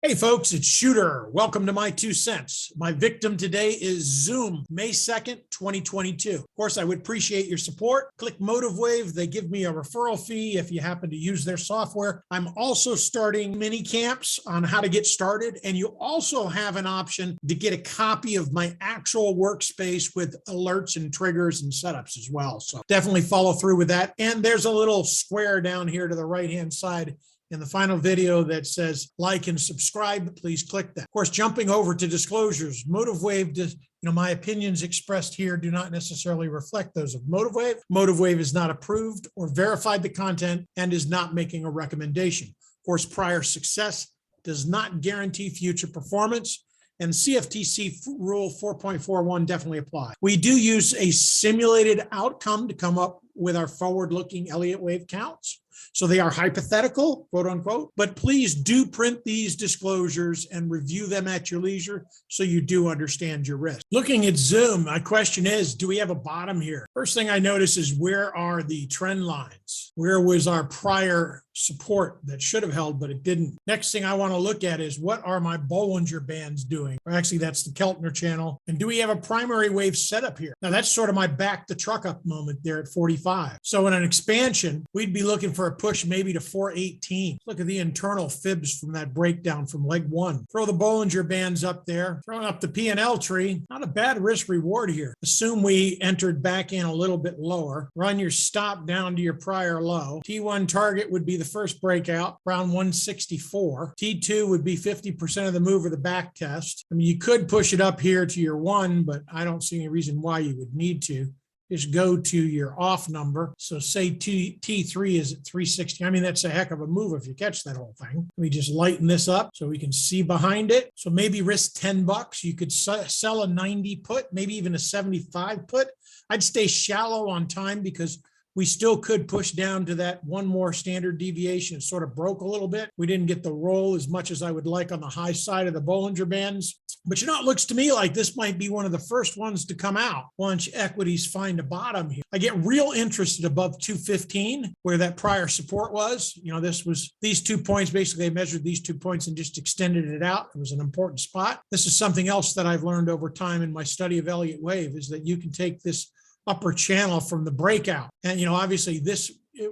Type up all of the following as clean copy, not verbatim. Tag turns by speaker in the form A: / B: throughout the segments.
A: Hey folks, it's Shooter. Welcome to my 2 cents. My victim today is Zoom, May 2nd, 2022. Of course, I would appreciate your support. Click MotiveWave. They give me a referral fee if you happen to use their software. I'm also starting mini camps on how to get started. And you also have an option to get a copy of my actual workspace with alerts and triggers and setups as well. So definitely follow through with that. And there's a little square down here to the right-hand side in the final video that says like and subscribe. Please click that. Of course, jumping over to disclosures, MotiveWave does, my opinions expressed here do not necessarily reflect those of MotiveWave. MotiveWave is not approved or verified the content and is not making a recommendation. Of course, prior success does not guarantee future performance, and CFTC rule 4.41 definitely apply. We do use a simulated outcome to come up with our forward-looking Elliott wave counts. So they are hypothetical, quote unquote, but please do print these disclosures and review them at your leisure so you do understand your risk. Looking at Zoom, my question is, do we have a bottom here? First thing I notice is where are the trend lines? Where was our prior support that should have held, but it didn't? Next thing I want to look at is what are my Bollinger Bands doing? Or actually, that's the Keltner channel. And do we have a primary wave setup here? Now, that's sort of my back the truck up moment there at 45. So in an expansion, we'd be looking for a push maybe to 418. Look at the internal fibs from that breakdown from leg one. Throw the Bollinger Bands up there, throwing up the P&L tree. Not a bad risk reward here. Assume we entered back in a little bit lower. Run your stop down to your prior low. T1 target would be the first breakout, around 164. T2 would be 50% of the move or the back test. I mean, you could push it up here to your one, but I don't see any reason why you would need to. Just go to your off number. So say T3 is at 360. I mean, that's a heck of a move if you catch that whole thing. We just lighten this up so we can see behind it. So maybe risk $10. You could sell a 90 put, maybe even a 75 put. I'd stay shallow on time because we still could push down to that one more standard deviation. It sort of broke a little bit. We didn't get the roll as much as I would like on the high side of the Bollinger Bands. But it looks to me like this might be one of the first ones to come out once equities find a bottom here. I get real interested above 215, where that prior support was. These 2 points, basically I measured these 2 points and just extended it out. It was an important spot. This is something else that I've learned over time in my study of Elliott wave, is that you can take this upper channel from the breakout. And, obviously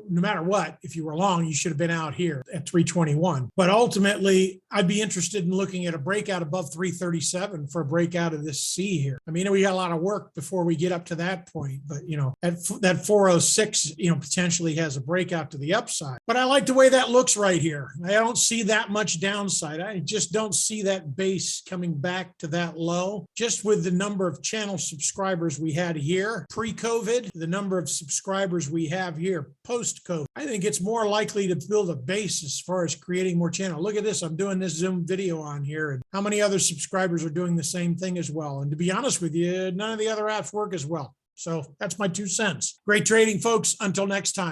A: no matter what, if you were long, you should have been out here at 321. But ultimately, I'd be interested in looking at a breakout above 337 for a breakout of this C here. I mean, we got a lot of work before we get up to that point, but that 406, potentially has a breakout to the upside. But I like the way that looks right here. I don't see that much downside. I just don't see that base coming back to that low. Just with the number of channel subscribers we had here pre-COVID, the number of subscribers we have here post-COVID, I think it's more likely to build a base as far as creating more channel. Look at this. I'm doing this Zoom video on here, and how many other subscribers are doing the same thing as well? And to be honest with you, none of the other apps work as well. So that's my 2 cents. Great trading, folks. Until next time.